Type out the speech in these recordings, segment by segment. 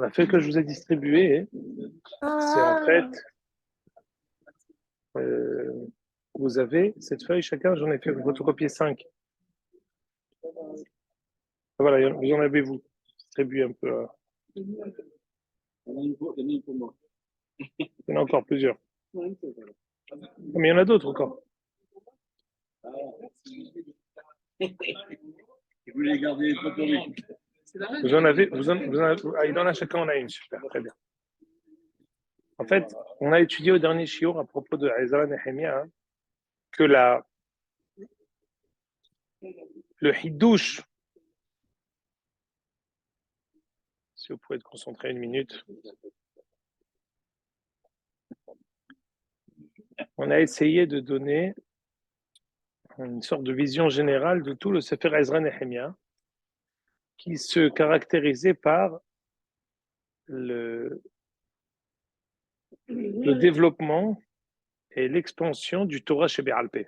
La feuille que je vous ai distribuée, c'est en fait, vous avez cette feuille, chacun, j'en ai fait photocopier 5. Voilà, vous en avez vous. Distribuez un peu. Il y en a encore plusieurs. Mais il y en a d'autres encore. Vous voulez les garder pour lui. Vous en avez, il en a chacun, on a une, super, très bien. En fait, on a étudié au dernier shiur à propos de Ezra Nehemia que le hidouche, si vous pouvez être concentré une minute, on a essayé de donner une sorte de vision générale de tout le Sefer Ezra Nehemia qui se caractérisait par le développement et l'expansion du Torah chez Béalpé.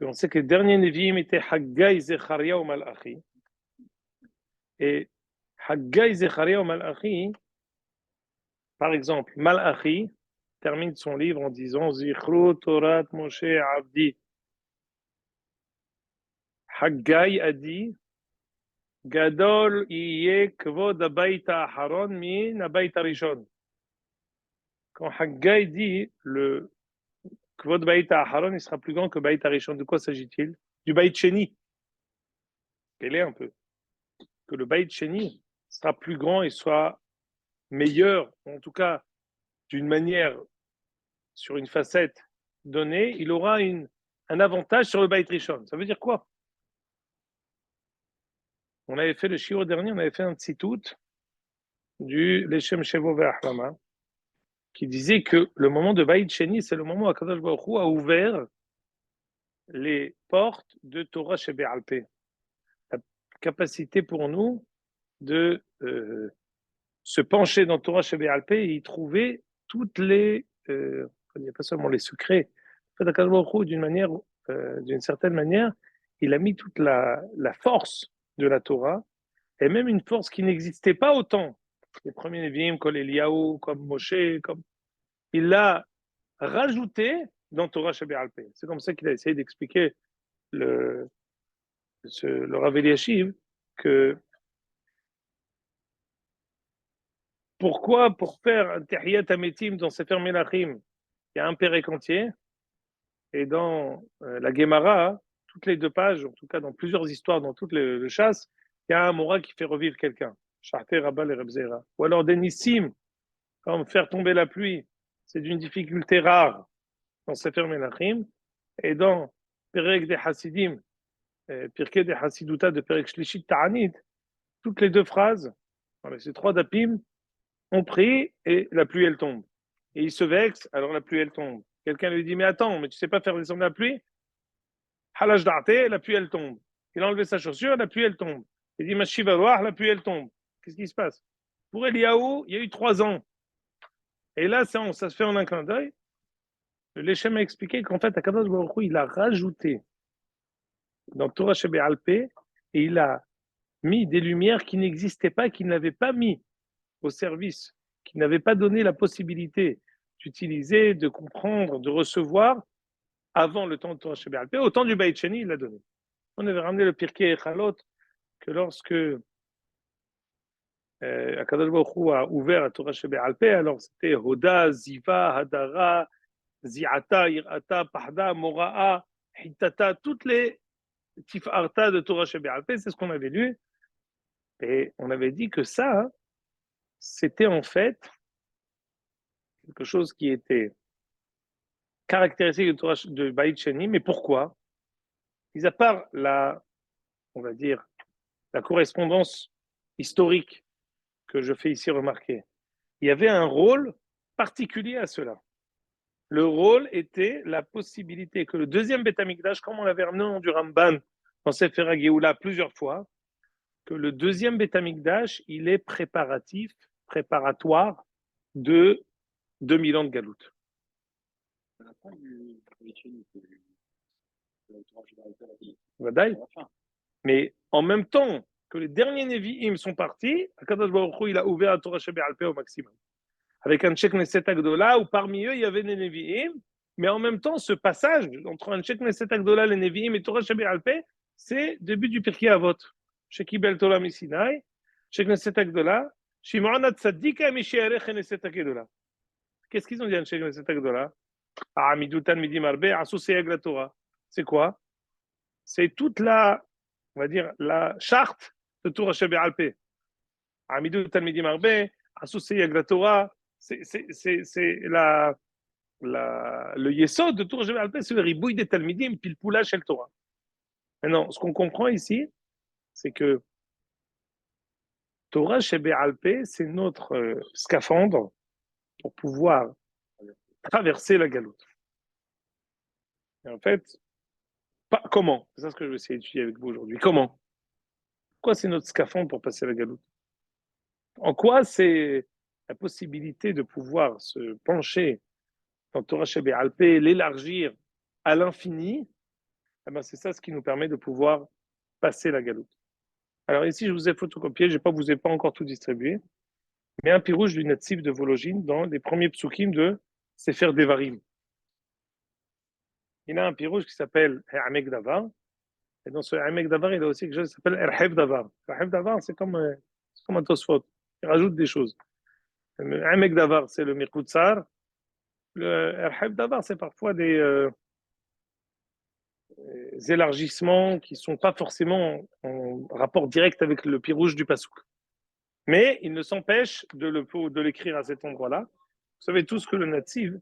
On sait que les derniers Nevi'im étaient Haggai, Zechariah ou Malachi. Et Haggai, Zechariah ou Malachi, par exemple, Malachi termine son livre en disant Zichru Torat Moshe Abdi. Haggai a dit Gadol iye kvod habayit ha'aharon min habayit harishon. Quand Haggai dit le Kvod Bayit Ha'aharon, il sera plus grand que Bayit Harishon. De quoi s'agit-il? Du Bayit Sheni. Quel est un peu? Que le Bayit Sheni sera plus grand et soit meilleur, en tout cas d'une manière, sur une facette donnée, il aura un avantage sur le Bayit Rishon. Ça veut dire quoi? On avait fait le shiur dernier, on avait fait un tzitout du Leshem Shevo Ve'Ahlama qui disait que le moment de Bayit Sheni, c'est le moment où Akadosh Baruch Hu a ouvert les portes de Torah chez Béalpé. La capacité pour nous de se pencher dans Torah chez Béalpé et y trouver toutes les, il n'y a pas seulement les secrets. En fait, d'une certaine manière, il a mis toute la force de la Torah et même une force qui n'existait pas autant. Les premiers Nevi'im, comme Eliyahu, comme Moshe, il l'a rajouté dans Torah chez Béalpé. C'est comme ça qu'il a essayé d'expliquer le Rav Eliashiv que pourquoi, pour faire un Tehiyat Ametim dans Sefer Melachim, il y a un pérec entier, et dans la Gemara, toutes les 2 pages, en tout cas dans plusieurs histoires, dans toutes les chasses, il y a un Mora qui fait revivre quelqu'un. Shahté Rabal et Rebzera. Ou alors des Nissim, comme faire tomber la pluie, c'est d'une difficulté rare dans Sefer Melachim, et dans Perek des Hasidim, Pirkei des Hasidouta de Perek Shlishit Ta'anit, toutes les 2 phrases, voilà, ces 3 dapim, on prie et la pluie elle tombe. Et il se vexe, alors la pluie elle tombe. Quelqu'un lui dit mais attends, mais tu sais pas faire descendre la pluie? Halash da'ate, la pluie elle tombe. Il a enlevé sa chaussure, la pluie elle tombe. Il dit Mashivaroah, la pluie elle tombe. Qu'est-ce qui se passe? Pour Eliyahu, il y a eu 3 ans. Et là, ça se fait en un clin d'œil. Le Leshem a expliqué qu'en fait, Akadosh Baruch Hu, il a rajouté dans Torah Shebe Alpé et il a mis des lumières qui n'existaient pas, qu'il n'avait pas mis au service, qui n'avait pas donné la possibilité d'utiliser, de comprendre, de recevoir avant le temps de Torah Shebe Alpé. Au temps du Bayit Sheni, il l'a donné. On avait ramené le Pirkei Echalot que lorsque Akadosh Baruch Hu a ouvert la Torah Shebe Alpé, alors c'était Hoda, Ziva, Hadara, Zi'ata, Irata, Pahda, Mora'a, Hitata, toutes les Tifarta de Torah Shebe Alpé, c'est ce qu'on avait lu. Et on avait dit que ça, c'était en fait quelque chose qui était caractéristique de Torah de Bayit Sheni, mais pourquoi? Mis à part on va dire, la correspondance historique que je fais ici remarquer, il y avait un rôle particulier à cela. Le rôle était la possibilité que le deuxième Beth Amikdash, comme on l'avait ramené du Ramban dans Sefer HaGeoula plusieurs fois, que le deuxième Beth Amikdash, il est préparatoire de 2000 ans de Galoute. Vadaï. Mais en même temps que les derniers Nevi'im sont partis, Akadosh Baruch Hu, il a ouvert la Torah Shebe'al Peh au maximum. Avec un Cheikh Neset Agdola, où parmi eux, il y avait les Nevi'im, mais en même temps, ce passage entre un Cheikh Neset Agdola, les Nevi'im et Torah Shebe'al Peh, c'est début du Pirkei Avot. Cheikh Ibel Torah Misinai, Cheikh Neset Agdola, Shimon HaTzadik Mishiarech Neset Agdola. Qu'est-ce qu'ils ont dit à Cheikh Neset Agdola? Ah, Midoutan Midim Arbe, Asu Seyag la Torah. C'est quoi? C'est toute la, on va dire, la charte de Torah Shebe'al Peh. Amidou Talmidim Arbe, associé à la Torah, c'est le yesod de Torah Shebe'al Peh, c'est le ribouille des Talmidim, puis le poulage chez le Torah. Maintenant, ce qu'on comprend ici, c'est que Torah Shebe'al Peh, c'est notre scaphandre pour pouvoir traverser la galoute. Et en fait, comment? C'est ça ce que je vais essayer d'étudier avec vous aujourd'hui. Comment? Pourquoi c'est notre scaphandre pour passer la galoute? En quoi c'est la possibilité de pouvoir se pencher dans Torah Shebe'al Peh, l'élargir à l'infini, eh ben c'est ça ce qui nous permet de pouvoir passer la galoute. Alors ici, je vous ai photocopié, je ne vous ai pas encore tout distribué, mais un pirouge du Natsif de Vologine dans les premiers psukim de Sefer Devarim. Il a un pirouge qui s'appelle Ha'amek Davar, et dans ce Ha'amek Davar, il a aussi quelque chose qui s'appelle Erhev Davar. Erhev Davar, c'est comme un Tosfot, il rajoute des choses. Ha'amek Davar, c'est le Mirkutsar. Le Erhev Davar, c'est parfois des élargissements qui ne sont pas forcément en rapport direct avec le pirouge du Passouk. Mais il ne s'empêche de l'écrire à cet endroit-là. Vous savez tous que le Nativ,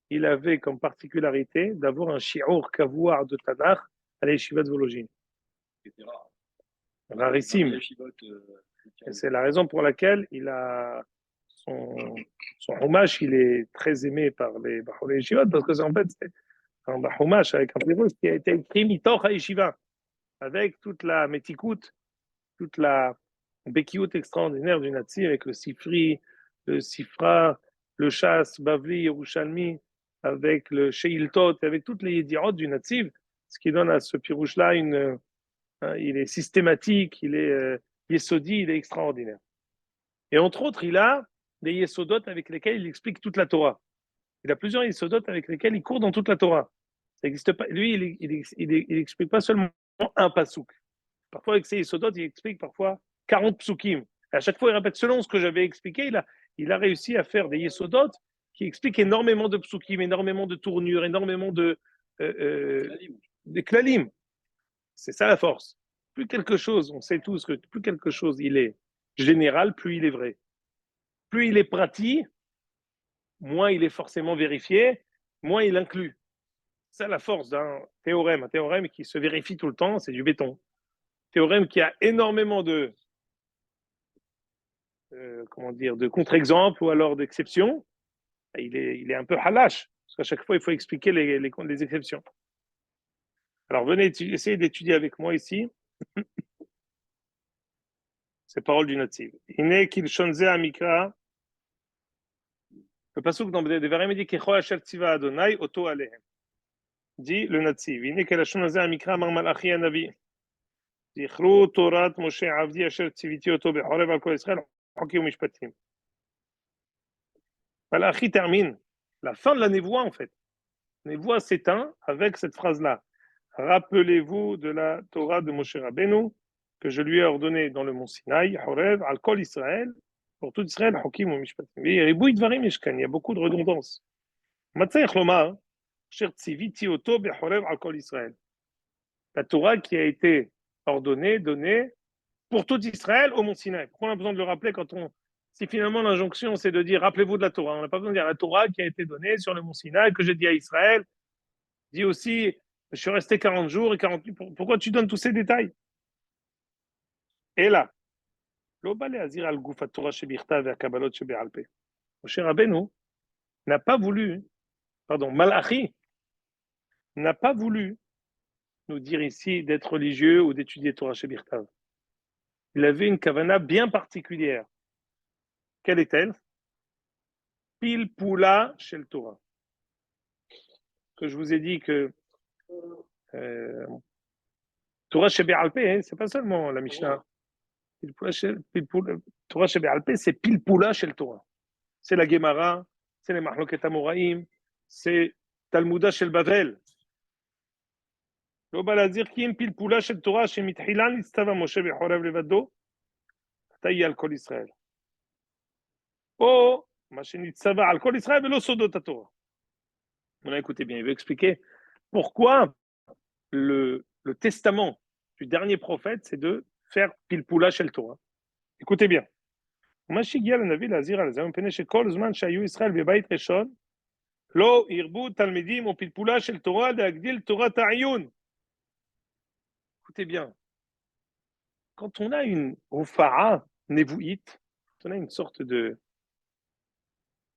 il avait comme particularité d'avoir un shi'ur kavouar de Tanakh à l'Yeshiva de Vologine. Rarissime. Et c'est la raison pour laquelle il a son hommage, il est très aimé par les Bahol Yeshivot, parce que c'est en fait un hommage avec un pirouge qui a été écrit mitoch à Yeshiva, avec toute la métikout, toute la békiout extraordinaire du Natsir, avec le Sifri, le Sifra, le Chas, Bavli, Yerushalmi, avec le Sheiltot, avec toutes les Yedirot du Natsir, ce qui donne à ce pirouche-là il est systématique, il est yesodi, il est extraordinaire. Et entre autres, il a des yesodot avec lesquels il explique toute la Torah. Il a plusieurs yesodot avec lesquels il court dans toute la Torah. Ça n'existe pas. Lui, il explique pas seulement un pasouk. Parfois, avec ses yesodot, il explique parfois 40 psukim. À chaque fois, il répète selon ce que j'avais expliqué. Il a réussi à faire des yesodot qui expliquent énormément de psukim, énormément de tournures, énormément de klalim. C'est ça la force. Plus quelque chose, on sait tous que plus quelque chose il est général, plus il est vrai. Plus il est pratique, moins il est forcément vérifié, moins il inclut. C'est ça la force d'un théorème. Un théorème qui se vérifie tout le temps, c'est du béton. Théorème qui a énormément de contre-exemples ou alors d'exceptions, il est un peu halash, parce qu'à chaque fois, il faut expliquer les exceptions. Alors, venez essayer d'étudier avec moi ici ces paroles du Nativ. Iné qu'il shonze amikra, le pasuk dans Devarim dit Kecho asher tziva Adonai oto alehem. Dit le Nativ. Iné qu'il shonze amikra mar malachi anavi. Zichru Torat Moshe Avdi asher tziviti oto bechorev al kol Israël hokim mishpatim. Malachi termine la fin de la névoie en fait. La névoie s'éteint avec cette phrase-là. Rappelez-vous de la Torah de Moshe Rabbeinu que je lui ai ordonné dans le mont Sinaï, Horev, al kol Israël, pour tout Israël, hokim ou mishpatim. Mais ribouy dvarim yeshkan, il y a beaucoup de redondance. Matzeh lomar, asher tziviti oto bechorev al kol Israël. La Torah qui a été ordonnée, donnée pour tout Israël au mont Sinaï. Pourquoi on a besoin de le rappeler si finalement l'injonction c'est de dire rappelez-vous de la Torah, on n'a pas besoin de dire la Torah qui a été donnée sur le mont Sinaï, que j'ai dit à Israël, dit aussi je suis resté 40 jours et 40 nuits. Pourquoi tu donnes tous ces détails? Et là, Moshe Rabbeinu n'a pas voulu, pardon, Malachi n'a pas voulu nous dire ici d'être religieux ou d'étudier Torah Shebirtav. Il avait une kavana bien particulière. Quelle est-elle? Pil Poula Shel Torah. Que je vous ai dit que Torah Shebe'al Peh, c'est pas seulement la Mishnah. Torah Shebe'al Peh, c'est Pilpoula chez le Torah. C'est la Gemara, c'est les Mahloket Amoraïm, c'est Talmuda chez le Bavel. לא בא להזהיר כי אם פלפולה של תורה שמתחילה נצטווה משה בחורב לבדו, תהיה על כל ישראל. או מה שנצטווה על כל ישראל ולא סודות התורה. On a écouté bien, il veut expliquer pourquoi le testament du dernier prophète, c'est de faire pilpoula shel Torah. Écoutez bien. מה שהגיע לנביא להזהיר על זה, מפני שכל זמן שהיו ישראל בבית ראשון, לא הרבו תלמידים או פלפולה של תורה להגדיל תורת העיון. Écoutez bien. Quand on a une hofa'a nevu'it, quand on a une sorte de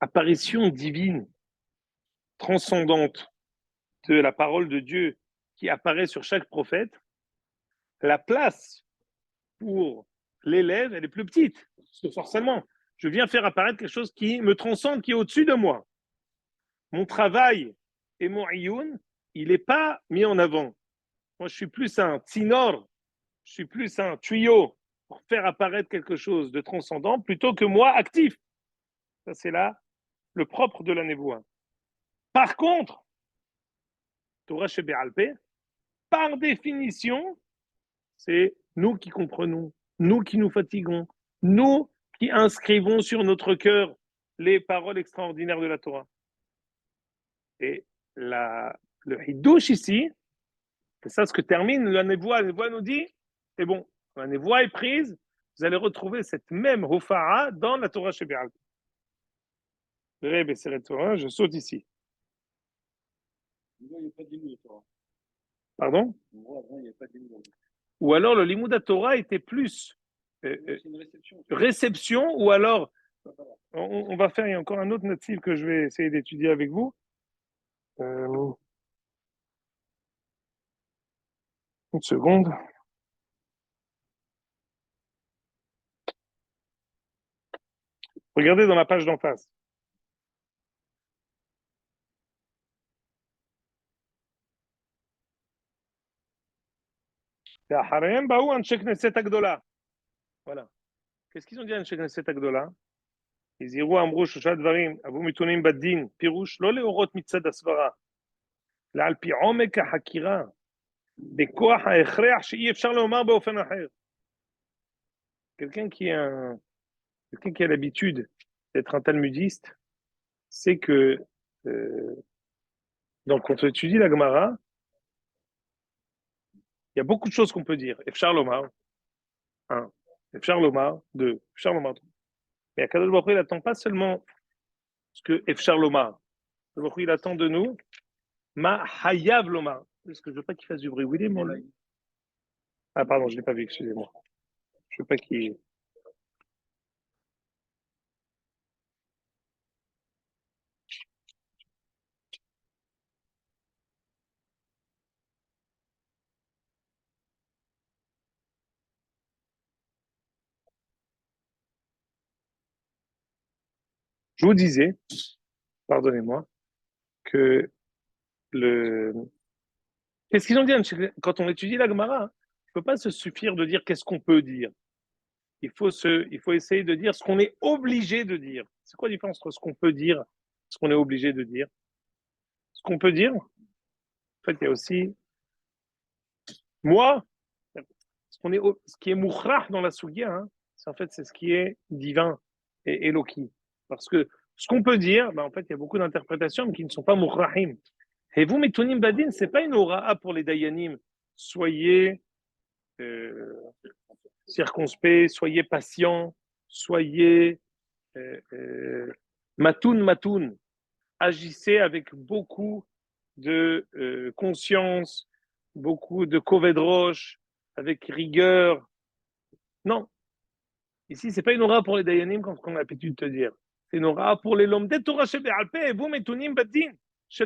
apparition divine, transcendante de la parole de Dieu qui apparaît sur chaque prophète, la place pour l'élève, elle est plus petite. Parce que forcément, je viens faire apparaître quelque chose qui me transcende, qui est au-dessus de moi. Mon travail et mon iyun, il n'est pas mis en avant. Moi, je suis plus un tsinor, je suis plus un tuyau pour faire apparaître quelque chose de transcendant plutôt que moi actif. Ça, c'est là le propre de la névoie. Par contre, Torah Shebe'al Peh, par définition, c'est nous qui comprenons, nous qui nous fatiguons, nous qui inscrivons sur notre cœur les paroles extraordinaires de la Torah. Et le Hiddush ici, c'est ça ce que termine la névoie. La névoie nous dit, c'est bon, la névoie est prise, vous allez retrouver cette même hofa'a dans la Torah Shebe'al Peh. Je saute ici. Pardon? Ou alors le Limud Torah était plus réception, ou alors on va faire, il y a encore un autre natif que je vais essayer d'étudier avec vous. Une seconde. Regardez dans la page d'en face. Voilà. Qu'est-ce qu'ils ont dit à Anshe Knesset Agdola? Ils diront Amrou Shoshat Dvarim, Avu Mitunim Baddin, Pirouche, לא להורות מצד הסברה, אלא על פי עומק החקירה, בכוח ההכרח שאי אפשר לומר באופן אחר. Quelqu'un qui a l'habitude d'être un talmudiste, c'est que donc quand on étudie la Gemara, il y a beaucoup de choses qu'on peut dire. Efshar Lomar, 1. Efshar Lomar, 2. Efshar Lomar, 3. Mais Akadosh Baruch Hu, il n'attend pas seulement ce que Efshar Lomar. Akadosh Baruch Hu, il attend de nous Ma Hayav Lomar. Parce que je ne veux pas qu'il fasse du bruit. Oui, mon... Ah, pardon, je ne l'ai pas vu, excusez-moi. Je ne veux pas qu'il. Je vous disais, pardonnez-moi, que le. Qu'est-ce qu'ils ont dit quand on étudie la Gemara? Il ne faut pas se suffire de dire qu'est-ce qu'on peut dire. Il faut essayer de dire ce qu'on est obligé de dire. C'est quoi la différence entre ce qu'on peut dire et ce qu'on est obligé de dire? Ce qu'on peut dire, en fait, il y a aussi moi, ce qui est mouchrach dans la sougia, hein, c'est ce qui est divin et éloqui. Parce que ce qu'on peut dire, en fait, il y a beaucoup d'interprétations qui ne sont pas mouchrachim. Et vous, Mitunim Badin, ce n'est pas une aura pour les dayanim. Soyez circonspects, soyez patients, soyez matoun. Agissez avec beaucoup de conscience, beaucoup de kovedrosh, avec rigueur. Non. Ici, ce n'est pas une aura pour les dayanim, comme on a l'habitude de te dire. C'est une aura pour les lomdet Torah shebe'al peh, et vous, Mitunim Badin. Je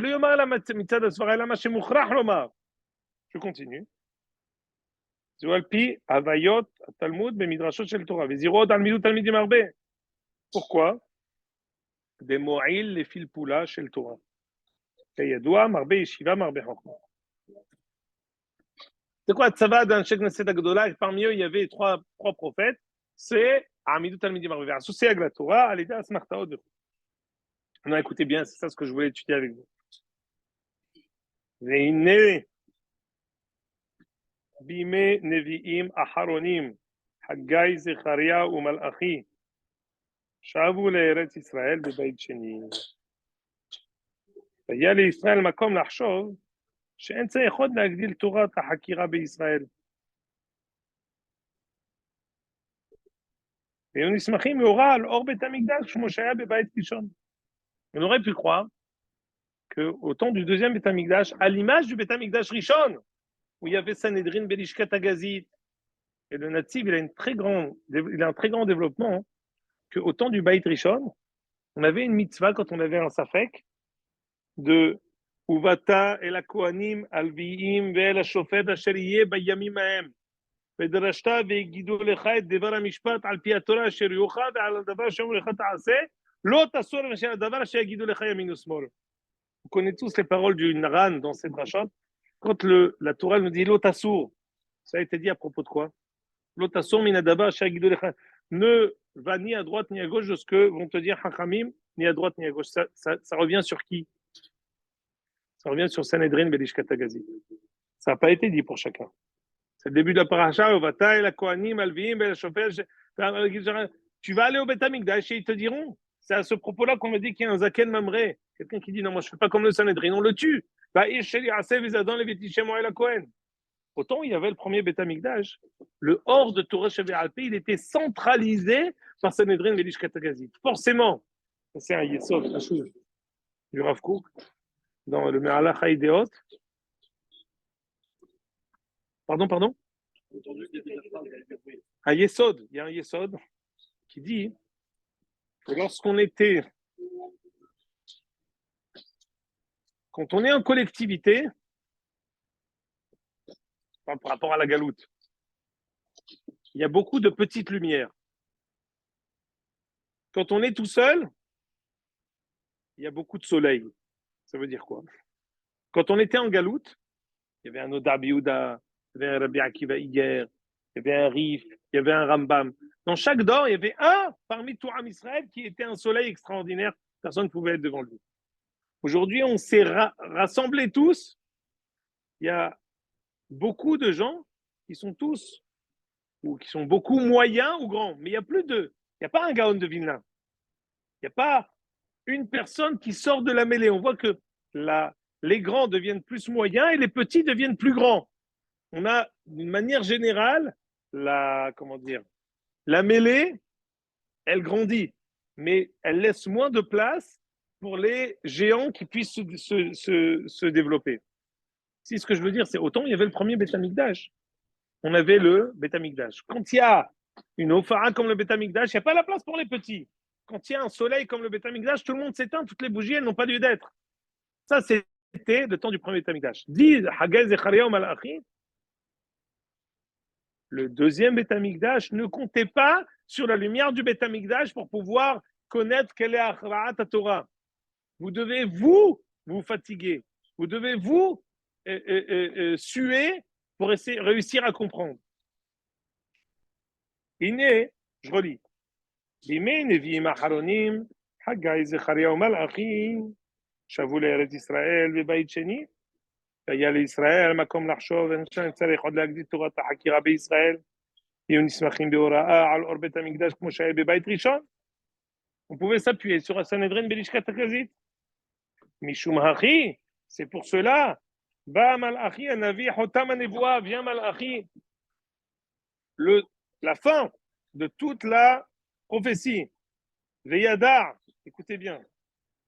continue. זה על פי הוויות התלמוד במדרשות של תורה, וזירות על מידות תלמידים הרבה. pourquoi? במועיל לפלפולה של תורה. כידוע, מרבה ישיבה, מרבה חוכמה. C'est quoi Tzava d'un Sheikh Knesset Agdola? Parmi eux, il y avait trois prophètes. C'est Amidou Talmidim Arvivera. Associé à la Torah, à l'État, à Smartao. Non, écoutez bien, c'est ça ce que je voulais étudier avec vous. והנה בימי נביאים אחרונים, חגי, זכריה ומלאכי, שבו לארץ ישראל בבית שני. והיה לישראל מקום לחשוב שאין צריך עוד להגדיל תורת החקירה בישראל. והיו נסמכים מאורע על אור בית המקדש כמו שהיה בבית ראשון. On aurait pu croire qu'au temps du deuxième Beth Amikdash, à l'image du Beth Amikdash Rishon, où il y avait Sanhedrin, Belishkat Agazit, et le Nativ, il a un très grand développement, hein, qu'au temps du Beit Rishon, on avait une mitzvah quand on avait un safek de Uvata el Kohanim alviim ve'el hashofet asher yeh bayamim hahem ודרשת והגידו לך את דבר המשפט על פי התורה אשר יוכל ועל הדבר שאומר לך תעשה לא תסור ושל הדבר אשר יגידו לך ימין ושמאל. Vous connaissez tous les paroles du Naran dans cette rachat. Quand la Torah nous dit l'otasour, ça a été dit à propos de quoi? L'otasour minadaba acher ygidu lecha. Ne va ni à droite ni à gauche de ce que vont te dire Hachamim, ni à droite ni à gauche. Ça revient sur qui? Ça revient sur Sanhedrin Belishkat Agazit. Ça n'a pas été dit pour chacun. C'est le début de la paracha, Ovata et la Kohanim, Alviim, et la Shofel. Tu vas aller au Beth Amikdash et ils te diront. C'est à ce propos-là qu'on me dit qu'il y a un Zaken Mamré. Quelqu'un qui dit non, moi je ne fais pas comme le Sanhedrin, on le tue. Autant il y avait le premier Beth Amikdash, le hors de Torah Sheve'alpé, il était centralisé par Sanhedrin et Lishkat Agazit. Forcément, c'est un Yesod, la chose du Rav Kook, dans le Me'alach HaIdeot. Pardon? Un Yesod, il y a un Yesod qui dit que quand on est en collectivité, par rapport à la galoute, il y a beaucoup de petites lumières. Quand on est tout seul, il y a beaucoup de soleil. Ça veut dire quoi? Quand on était en galoute, il y avait un Oda Biouda, il y avait un Rabbi Akiva Iger, il y avait un Rif, il y avait un Rambam. Dans chaque dor, il y avait un parmi tout Am Israël qui était un soleil extraordinaire. Personne ne pouvait être devant lui. Aujourd'hui, on s'est rassemblés tous. Il y a beaucoup de gens qui sont tous, ou qui sont beaucoup moyens ou grands, mais il n'y a plus de. Il n'y a pas un Gaon de Vilna. Il n'y a pas une personne qui sort de la mêlée. On voit que les grands deviennent plus moyens et les petits deviennent plus grands. On a, d'une manière générale, la mêlée, elle grandit, mais elle laisse moins de place pour les géants qui puissent se développer. Si ce que je veux dire, c'est autant il y avait le premier Beth Amikdash, on avait le Beth Amikdash. Quand il y a une Ophara comme le Beth Amikdash, il n'y a pas la place pour les petits. Quand il y a un soleil comme le Beth Amikdash, tout le monde s'éteint, toutes les bougies, elles n'ont pas lieu d'être. Ça, c'était le temps du premier Beth Amikdash. Dit Haggai Zechariah Malachi, le deuxième Beth Amikdash ne comptait pas sur la lumière du Beth Amikdash pour pouvoir connaître quelle est Achra'at Torah. Vous devez vous fatiguer. Vous devez vous suer pour réussir à comprendre. Iné, je relis. בימי נביאים האחרונים, חגי, זכריה ומלאכי, שבו לארץ ישראל בבית שני, והיה לישראל מקום לחשוב, ואני צריך עוד להגדיל תורת החקירה בישראל, יהיו נסמכים בהוראה על אור בית המקדש כמו שהיה בבית ראשון. On pouvait s'appuyer sur un Sanhedrin Belishkat Agazit. Mishum Hachi, c'est pour cela, Ba Malachi, un avis, Hotam Anevoa, vient Malachi. La fin de toute la prophétie. Veyadar, écoutez bien.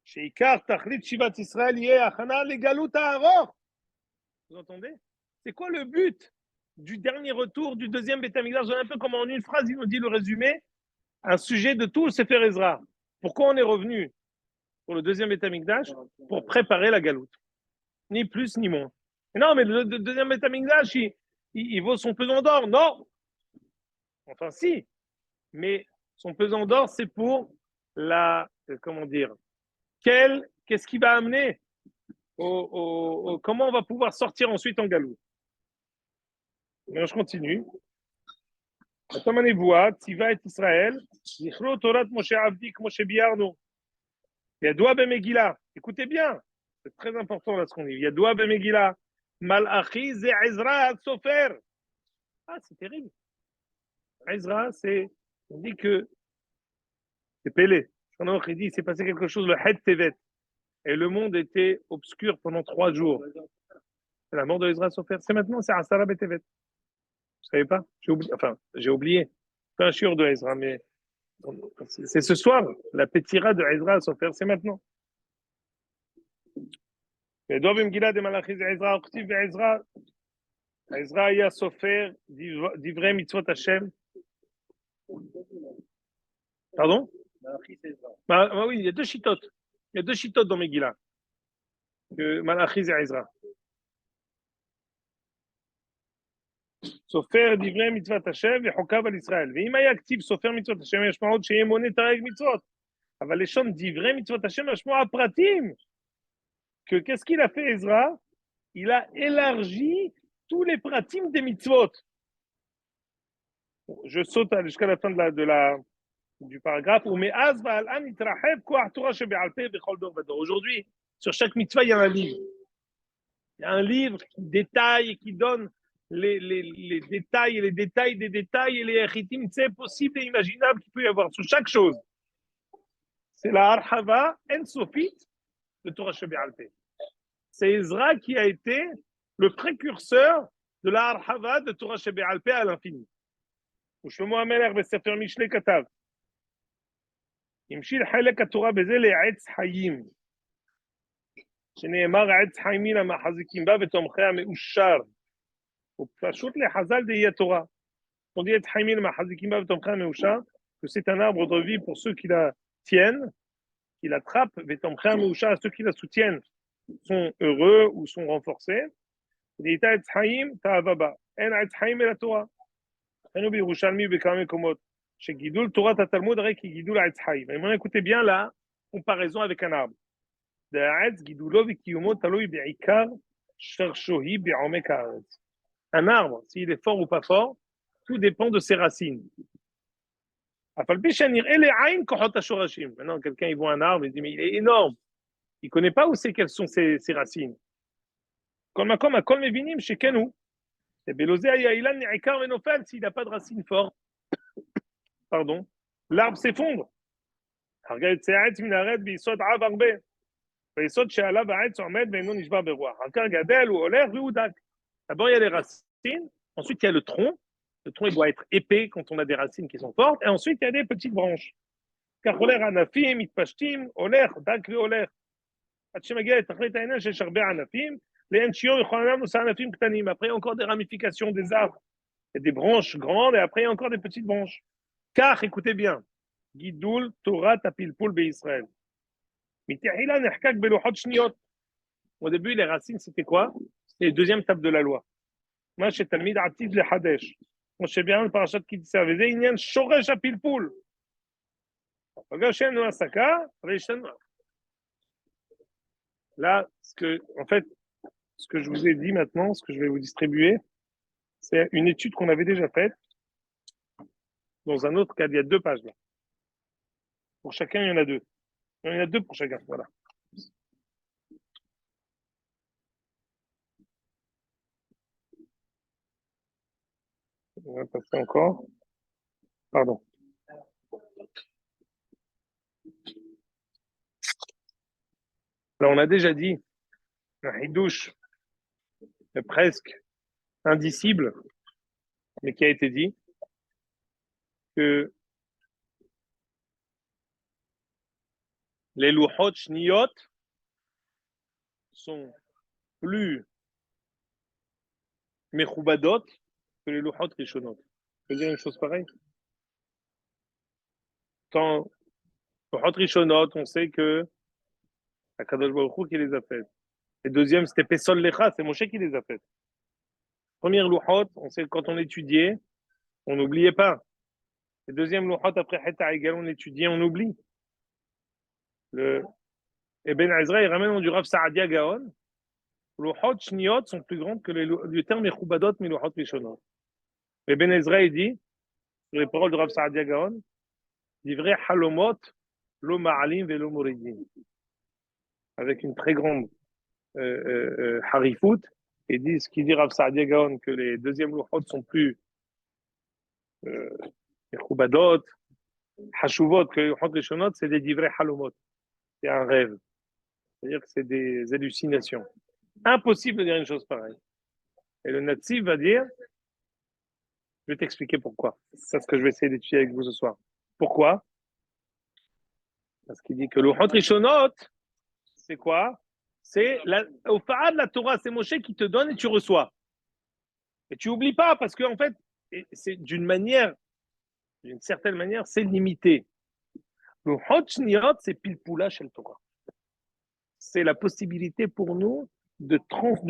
Sheikar Tachlit Shivat Israël yeh achana legalut ha'aror. Vous entendez? C'est quoi le but du dernier retour du deuxième Beth Amikdash? Un peu comme en une phrase, il nous dit le résumé, un sujet de tout le Sefer Ezra. Pourquoi on est revenu pour le deuxième Beth Amikdash? Pour préparer la galoute. Ni plus ni moins. Et non, mais le deuxième Beth Amikdash, il vaut son pesant d'or. Non. Enfin, si. Mais son pesant d'or, c'est pour qu'est-ce qui va amener comment on va pouvoir sortir ensuite en galoute. Maintenant, je continue. Attends, Nevoa, Tiva et Israël, Nichro Torat Moshe Avdik, Moshe Biarno. Yadoua ben Megillah. Écoutez bien, c'est très important là ce qu'on dit. Yadoua ben Megillah. Malachi ze Ezra Sofer. Ah, c'est terrible. Ezra, c'est, on dit que c'est Pélé. Il dit, il s'est passé quelque chose, le Het Tevet. Et le monde était obscur pendant 3 jours. C'est la mort de Ezra Sofer. C'est maintenant, c'est Asara Betevet. Vous savez pas? J'ai oublié. Enfin, j'ai oublié. C'est un shiur de Ezra, mais c'est ce soir. La pétira de Ezra Sofer, c'est maintenant. ידוע במגילה דמלאכי זה עזרא, וכתיב בעזרא, עזרא היה סופר דברי מצוות השם. Pardon? Bah oui, il y a deux chitotes. Il y a deux chitotes dans Megillah. Que Malachi et Ezra. סופר דברי מצוות השם וחוקיו על ישראל. ואם היה כתיב סופר מצוות השם, יש משמעות שיהיה מונה תרי"ג מצוות. אבל לשון דברי מצוות השם, משמעות הפרטים. Que qu'est-ce qu'il a fait Ezra? Il a élargi tous les pratiques des mitzvot. Je saute jusqu'à la fin du paragraphe. Aujourd'hui, sur chaque mitzvah, il y a un livre. Il y a un livre qui détaille et qui donne les détails et les détails des détails et les héritim possibles et imaginables qu'il peut y avoir sur chaque chose. C'est la Arhava en-sofit de Torah Shebe'al Peh. C'est Ezra qui a été le précurseur de la Arhava de Torah Shebe'al Peh à l'infini. ושלמה המלך בספר משלי כתב, המשיל חלק התורה בזה לעץ חיים, שנאמר עץ חיים המחזיקים בה ותומכיה מאושר, ופשוט לחז"ל דהי התורה. On dit עץ חיים המחזיקים בה ותומכיה מאושר, que c'est un arbre de vie pour ceux qui la tiennent, qui l'attrapent, ותומכיה מאושר, ceux qui la soutiennent sont heureux ou sont renforcés. דהייתה עץ חיים תאווה בה, אין עץ חיים אלא תורה. nous בירושלמי בכמה מקומות שגידול תורת התלמוד הרי כגידול העץ חיים. maintenant écoutez bien la comparaison avec un arbre. דהעץ גידולו וקיומו תלוי בעיקר שורשו בעומק הארץ. Un arbre, s'il est fort ou pas fort, tout dépend de ses racines. אף על פי שנראה לעין כוחות השורשים. maintenant quelqu'un il voit un arbre il dit mais il est énorme. Il connaît pas où c'est quelles sont ses racines. כל מקום הכל מבינים שכן הוא. S'il n'a pas de racines fortes, pardon, l'arbre s'effondre. D'abord, il y a les racines, ensuite, il y a le tronc. Le tronc, il doit être épais quand on a des racines qui sont fortes, et ensuite, il y a des petites branches. Car après, encore des ramifications des arbres. Il y a des branches grandes et après, il y a encore des petites branches. Car, écoutez bien, Gidoul Torah Tapilpul Israël. Au début, les racines, c'était quoi? C'était les deuxième table de la loi. Moi, chez Talmid Atid le Hadesh. Moi, je sais bien, le parachat qui dit ça. Il y a un Shoresh Apilpul. Là, en fait, ce que je vous ai dit maintenant, ce que je vais vous distribuer, c'est une étude qu'on avait déjà faite. Dans un autre cadre, il y a 2 pages là. Pour chacun, il y en a 2. Il y en a 2 pour chacun, voilà. On va passer encore. Pardon. Là, on a déjà dit un hidouche presque indicible, mais qui a été dit, que les louchot shniyot sont plus mechoubadot que les louchot rishonot. Je veux dire une chose pareille. Quand louchot rishonot, on sait que Akadosh Baruch Hu qui les a faites. Et deuxième, c'était Pesol Lecha, c'est Moshe qui les a faites. Première louchot, on sait que quand on étudiait, on n'oubliait pas. Et deuxième louchot, après Heta Egal, on étudiait, on oublie. Et Ben Ezra, il ramène du Rav Saadia Gaon. Louchot Shniot sont plus grandes que les termes Mechoubadot, mais louchot Rishonot. Et Ben Ezra, il dit, sur les paroles de Rav Saadia Gaon, Divrei halomot, lo ma'alim ve lo moridim. Avec une très grande harifout, et dit ce qui dit Rav Saadia Gaon, que les deuxièmes louchot sont plus choubadot, hashuvot, que les louchot rishonot, c'est des divrei halomot. C'est un rêve. C'est-à-dire que c'est des hallucinations. Impossible de dire une chose pareille. Et le Nazi va dire, je vais t'expliquer pourquoi. C'est ce que je vais essayer d'étudier avec vous ce soir. Pourquoi? Parce qu'il dit que le Louchot Rishonot, c'est quoi? C'est au Fa'ad de la Torah, c'est Moshe qui te donne et tu reçois. Et tu n'oublies pas, parce qu'en fait, c'est d'une certaine manière, c'est limité. Le Louchot Shniot, c'est pile poula chez le Torah. C'est la possibilité pour nous de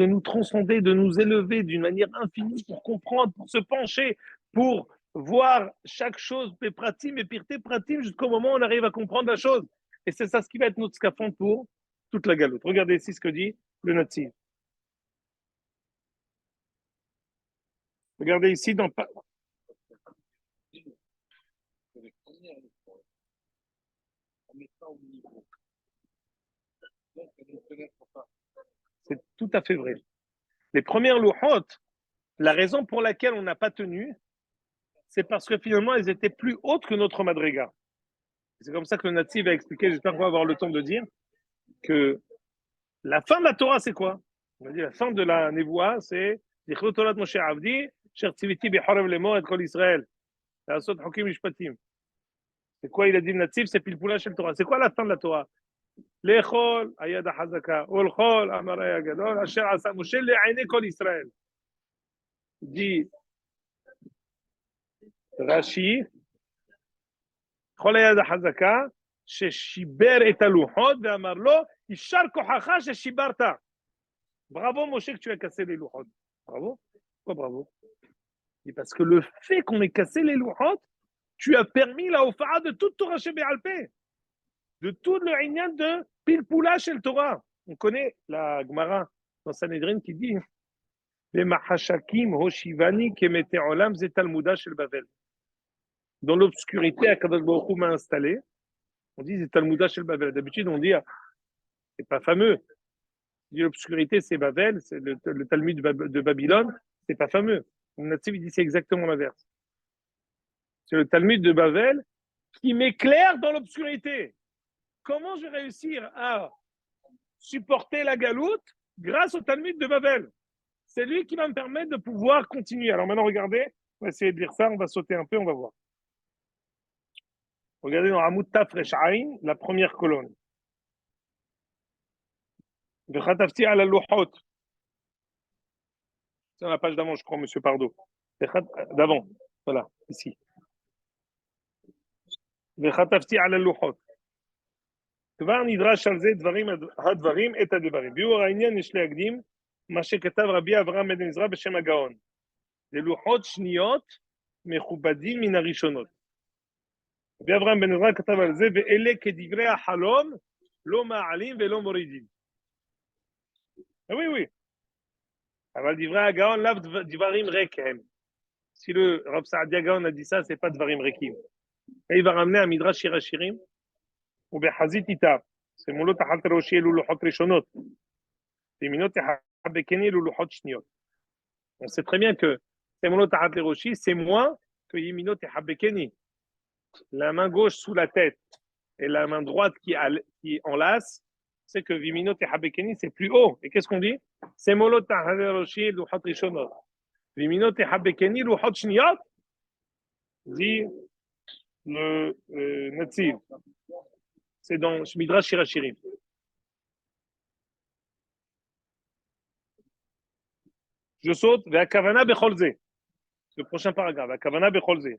nous transcender, de nous élever d'une manière infinie pour comprendre, pour se pencher, pour voir chaque chose, pépratim et pirté pratim, jusqu'au moment où on arrive à comprendre la chose. Et c'est ça ce qui va être notre scaphandre pour toute la galoute. Regardez ici ce que dit le Nazi. Regardez ici dans... C'est tout à fait vrai. Les premières louchot, la raison pour laquelle on n'a pas tenu, c'est parce que finalement, elles étaient plus hautes que notre madriga. C'est comme ça que le Nazi va expliquer, j'espère qu'on va avoir le temps de dire, que la fin de la Torah, c'est quoi? On a dit la fin de la Névoie, c'est c'est quoi il a dit le natif? C'est pile poula chez le Torah. C'est quoi la fin de la Torah? L'echol, ayad hazaka, olchol, amaraya gadol, asher asa Moshe le'aine kol Israël. Dit Rashi, chol ayad hazaka, ששיבר את הלוחות ואמר לו, יישר כוחך ששיברת. Bravo Moshe que tu as cassé les louchot. Bravo. Pourquoi bravo? Parce que le fait qu'on ait cassé les louchot, tu as permis la hofa'a de toute Torah chez Béalpé, de tout le Inyan de Pilpoula chez le Torah. On connaît la Gemara dans Sanhedrin qui dit les Mahashakim Hoshivani Kemete Olam Zetalmuda chez le Bavel. Dans l'obscurité, Akadosh Baruch Hu m'a installé. On dit Zetalmuda chez le Bavel. D'habitude, on dit c'est pas fameux. L'obscurité, c'est Babel, c'est le Talmud de Babylone, c'est pas fameux. Le Natif, il dit c'est exactement l'inverse. C'est le Talmud de Babel qui m'éclaire dans l'obscurité. Comment je vais réussir à supporter la galoute grâce au Talmud de Babel? C'est lui qui va me permettre de pouvoir continuer. Alors maintenant, regardez, on va essayer de lire ça, on va sauter un peu, on va voir. Regardez dans Hamoud Tafresh Aïn, la première colonne. V'chatafti ala louchot. C'est dans la page d'avant, je crois, monsieur Pardo. D'avant, voilà, ici. וחטפתי על הלוחות. כבר נדרש על זה הדברים את הדברים. ביאור העניין יש להקדים מה שכתב רבי אברהם בן עזרא בשם הגאון. זה לוחות שניות מכובדים מן הראשונות. רבי אברהם בן עזרא כתב על זה, ואלה כדברי החלום, לא מעלים ולא מורידים. Oui, oui. אבל דברי הגאון לאו דברים ריק הם. Si le Rav Saadia Gaon a dit ça, c'est pas dvarim rekim. Et il va ramener un midrash shir hashirim, ou behazit ita, c'est molot achat roshi elu luchot rishonot, viminot habekeni elu luchot shniot. On sait très bien que c'est molot achat roshi, c'est moins que yiminot habekeni. La main gauche sous la tête et la main droite qui enlace, c'est que viminot habekeni c'est plus haut. Et qu'est-ce qu'on dit? C'est molot achat roshi luchot rishonot. Viminot habekeni luchot shniot, dit le Nativ. C'est dans Midrash Shirachirim. Je saute vers Kavana Becholze. Le prochain paragraphe. Kavana Becholze.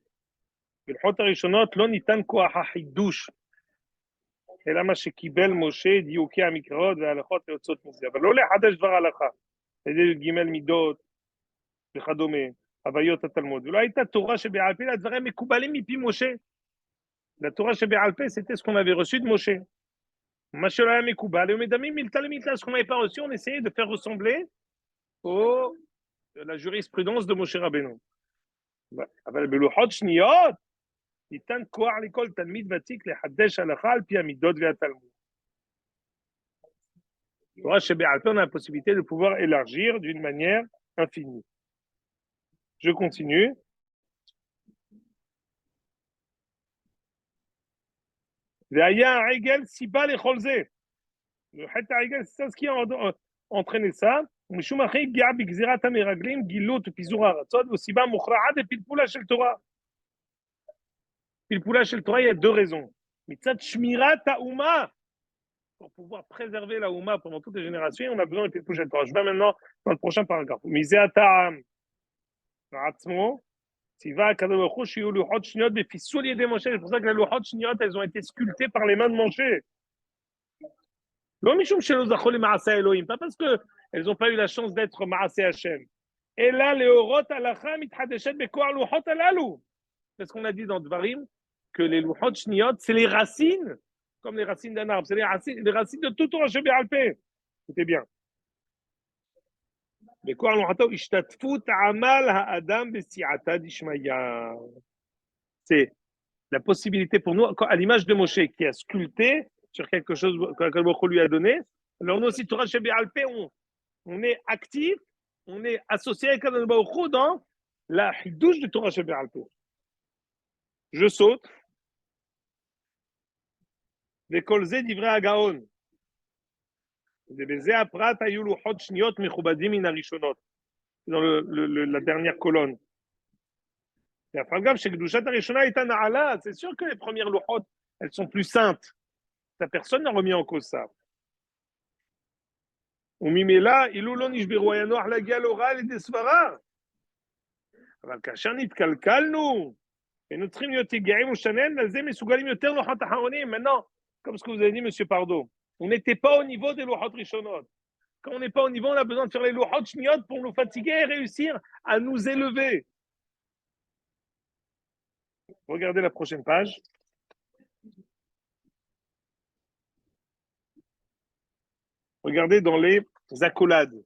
בלחות הראשונות לא ניתן כוח החידוש, אלא מה שקיבל משה דיוקי המקראות וההלכות היוצאות מזה, אבל לא לחדש דבר ההלכה, על ידי ג' מידות וכדומה, הוויות התלמוד. ולא הייתה תורה שבעל פה, הדברים מקובלים מפי משה. La Torah שבעל פה, c'était ce qu'on avait reçu de Moshe. מה שלא היה מקובל, היו מדמים מילתא למילתא, ce qu'on n'avait pas reçu, on essayait de faire ressembler à la jurisprudence de Moshe Rabbeinu. אבל בלוחות שניות, ניתן כוח לכל תלמיד ותיק לחדש הלכה על פי המידות והתלמוד. Torah שבעל פה, on a la possibilité de pouvoir élargir d'une manière infinie. Je continue. והיה העגל סיבה לכל זה. חטא העגל, c'est ce qui a entraîné ça. ומשום אחי הגיעה בגזירת המרגלים, גילות ופיזור הארצות, וסיבה מוכרעת לפלפולה של תורה. פלפולה של תורה, il y a deux raisons. מצד שמירת האומה, pour pouvoir préserver la Ouma pendant toutes les générations, on a besoin de pilpouche de Torah. Je vais maintenant dans le prochain paragraphe. Misé Ata'am, Atzmo, Tiva, Kadosh Baruch Hu, Shiyu Luchot Shniot, Befissul Yedei Moshe. C'est pour ça que les Luchot Shniot, elles ont été sculptées par les mains de Moshe. לא משום שלא זכו למעשה אלוהים, pas parce qu'elles n'ont pas eu la chance d'être מעשה Hashem. אלא להורות הלכה מתחדשת בכוח לוחות הללו. C'est ce qu'on a dit dans Dvarim, que les Luchot Shniot, c'est les racines, comme les racines d'un arbre, c'est les racines de tout Torah Sheba'al Peh. Écoutez bien. בכוח לוחתו השתתפות עמל האדם בסיעתא דשמיא. C'est la possibilité pour nous, à l'image de Moshe qui a sculpté sur quelque chose que Baruch Hu lui a donné. Alors nous aussi, Torah Sheba'al Peh, on est actif, on est associé avec Baruch Hu dans la hidouche de Torah Sheba'al Peh. Je saute. וכל זה דברי הגאון. ובזה הפרט היו לוחות שניות מכובדים מן הראשונות. Dans la dernière colonne. Et après, גם שקדושת הראשונה הייתה נעלה, c'est sûr que les premières louchot, elles sont plus saintes. Personne n'a remis en cause ça. וממילא, אילו לא נשברו, היה נוח להגיע להוראה על ידי סברה. אבל כאשר נתקלקלנו, היינו צריכים להיות יגעים ושנן, על זה מסוגלים יותר לוחות אחרונים. Maintenant, comme ce que vous avez dit, monsieur Pardo, on n'était pas au niveau des louchot rishonot. Quand on n'est pas au niveau, on a besoin de faire les louchot shniot pour nous fatiguer et réussir à nous élever. Regardez la prochaine page. Regardez dans les accolades.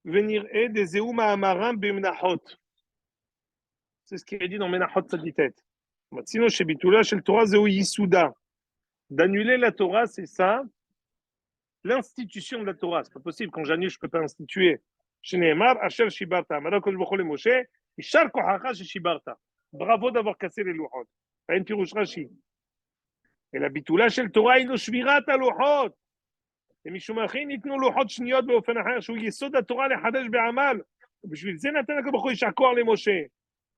Venir et des Zeuma Amarim Bimnachot. C'est ce qui est dit dans Menachot Tzaditet. Matsino Shebitula Shel Torah Zeu Yisuda. D'annuler la Torah, c'est ça. L'institution de la Torah. C'est pas possible. Quand j'annule, je ne peux pas instituer. Shneemar Asher Shibarta. Maintenant, quand je vois les Moshe, Ishar Kohacha Shibarta. Bravo d'avoir cassé les louchot. Pas une pirouche Rashi. Et la Bitoula Shel Torah, il nous shvirat à louchot. ומשום אחי ניתנו לוחות שניות באופן אחר, שהוא יסוד התורה לחדש בעמל, ובשביל זה נתן הקדוש ברוך הוא יישר כוח למשה.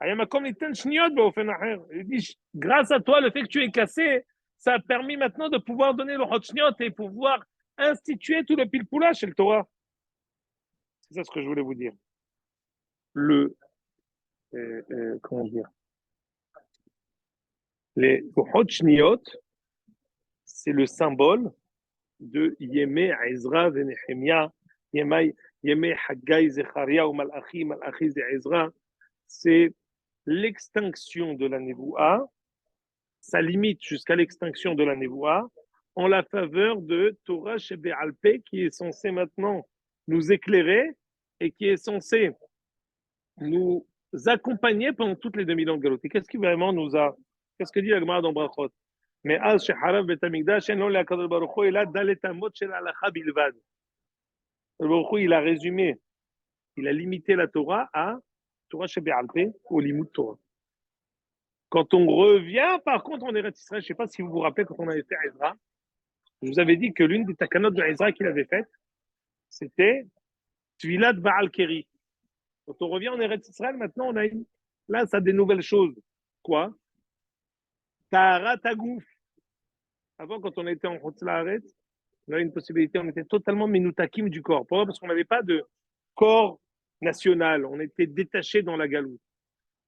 היה מקום ניתן שניות באופן אחר. Il dit, grâce à toi, le fait que tu es cassé, ça a permis maintenant de pouvoir donner לוחות שניות et pouvoir instituer tout le pilpoula chez le Torah. C'est ça ce que je voulais vous dire. Comment dire, les לוחות שניות, c'est le symbole de Yemé Ezra et Nehemia, Yemé Haggai, Zecharia ou Malachi, Malachi et Ezra, c'est l'extinction de la Névoua, ça limite jusqu'à l'extinction de la Névoua, en la faveur de Torah Sheba'al Peh, qui est censé maintenant nous éclairer et qui est censé nous accompagner pendant toutes les 2000 ans de Galoute. Qu'est-ce qui vraiment nous a, qu'est-ce que dit la Gemara dans Brachot? Mais אז שחרב בית המקדש אין לו לקדוש ברוך הוא אלא דלת אמות של ההלכה בלבד. ברוך הוא, il a résumé, il a limité la Torah à Torah Sheba'al Peh, au limud Torah. Quand on revient, par contre, on est Israël. Je ne sais pas si vous vous rappelez quand on avait fait Ezra, je vous avais dit que l'une des takanot de Ezra qu'il avait faites, c'était Tvilat Baal Keri. Quand on revient en Eretz Israël, maintenant, on a une, là, ça a des nouvelles choses. Quoi? Tahara Tagouf. Avant, quand on était en Chutz La'aretz, on avait une possibilité, on était totalement Menutakim du corps. Pourquoi? Parce qu'on n'avait pas de corps national, on était détaché dans la galoute.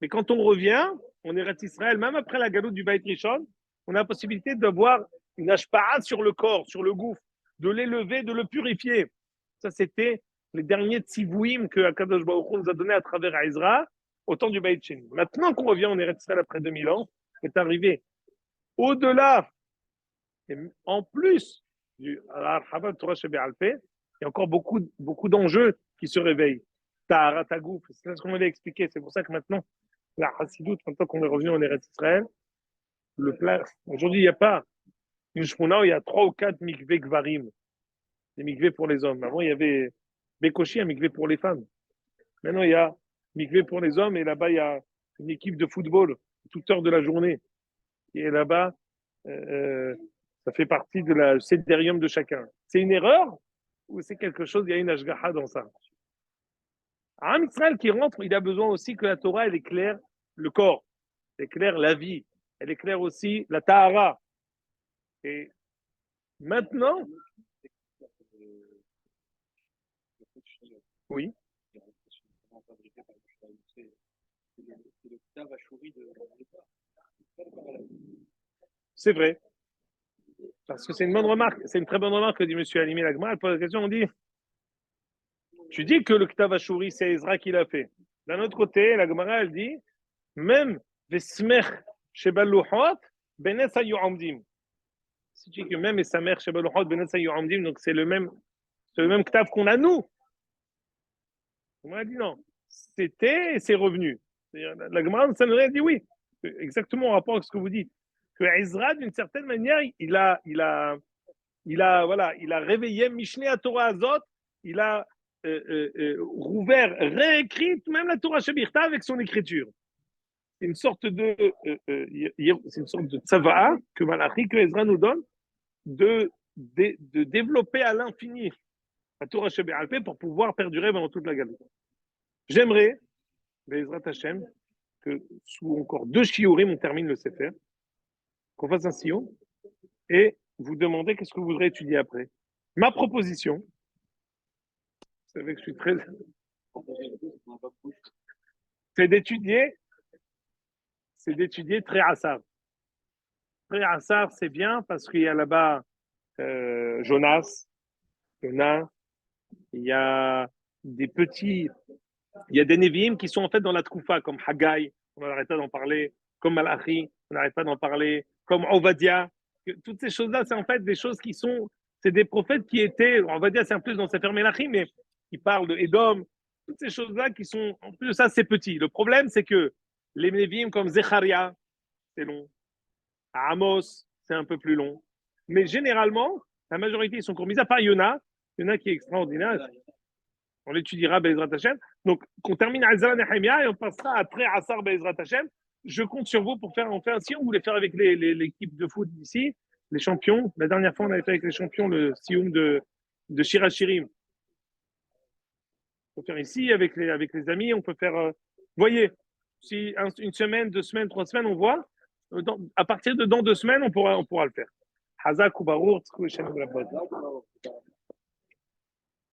Mais quand on revient, on est Eretz Israël, même après la galoute du Beit Rishon, on a la possibilité d'avoir une ashpa'a sur le corps, sur le gouffre, de l'élever, de le purifier. Ça, c'était les derniers tzivouim que Akadosh Baruch Hu nous a donné à travers Ezra au temps du Beit Sheni. Maintenant qu'on revient en Eretz Israël après 2000 ans, est arrivé au-delà. Et en plus du Torah Sheba'al Peh, il y a encore beaucoup d'enjeux qui se réveillent. Tahara Tagouf. C'est ce qu'on m'avait expliqué. C'est pour ça que maintenant, la Hassidoute, maintenant qu'on est revenu en Eretz Israël, le plat, aujourd'hui, il n'y a pas une shkuna où il y a 3 ou 4 mikveh gvarim, des mikveh pour les hommes. Avant, il y avait Bekoshi, un mikveh pour les femmes. Maintenant, il y a mikveh pour les hommes et là-bas, il y a une équipe de football, toute heure de la journée, qui est là-bas. Ça fait partie de la sédérium de chacun. C'est une erreur ou c'est quelque chose, il y a une ashgaha dans ça. Un Israël qui rentre, il a besoin aussi que la Torah, elle éclaire le corps, elle éclaire la vie, elle éclaire aussi la tahara. Et maintenant, oui, c'est vrai. Parce que c'est une bonne remarque, c'est une très bonne remarque que dit M. Alimi Lagma. Elle pose la question, on dit, tu dis que le Ktav Ashuri, c'est Ezra qui l'a fait. D'un autre côté, la Gemara, elle dit, même Vesmech Shebal Luhot, Benes Hayuamdim. Si tu dis que même Vesmech Shebal Luhot, Benes Hayuamdim, donc c'est le même Ktav qu'on a nous. On m'a dit non. C'était et c'est revenu. La Gemara, ça nous a dit oui. Exactement en rapport avec ce que vous dites. Que Ezra, d'une certaine manière, il a réveillé Mishneh à Torah Azot, il a rouvert, réécrit même la Torah Shabirta avec son écriture. C'est une sorte de tzava'a que Malachi, que Ezra nous donne, de développer à l'infini la Torah Shabirta pour pouvoir perdurer pendant toute la galerie. J'aimerais, Ezra Hashem, que sous encore 2 shiurim, on termine le Sefer, qu'on fasse un sillon et vous demander qu'est-ce que vous voudrez étudier après. Ma proposition, vous savez que je suis très. C'est d'étudier très Assar. Très Assar, c'est bien parce qu'il y a là-bas Jonas, Jonah, il y a des petits, il y a des Nevi'im qui sont en fait dans la Troufa, comme Haggai, on n'arrête pas d'en parler, comme Malachi, on n'arrête pas d'en parler, comme Ovadia. Toutes ces choses-là, c'est en fait des choses qui sont, c'est des prophètes qui étaient, on va dire, c'est un plus dans Sefer Melachim, mais qui parlent de Edom, toutes ces choses-là qui sont, en plus de ça, c'est petit. Le problème, c'est que les Nevi'im comme Zecharia, c'est long. Amos, c'est un peu plus long. Mais généralement, la majorité, ils sont courts. Mis à part Yona, Yona qui est extraordinaire. On l'étudiera Bezrat Hashem. Donc, qu'on termine à Ezra Nehemia et on passera après Assar Bezrat Hashem. Je compte sur vous pour faire, on fait un si on voulait faire avec l'équipe de foot d'ici, les champions. La dernière fois, on avait fait avec les champions le sioum de Shirachirim. On peut faire ici avec les amis, on peut faire. Voyez, si une semaine, 2 semaines, 3 semaines, on voit. À partir de dans 2 semaines, on pourra le faire. Hazak ou Barour,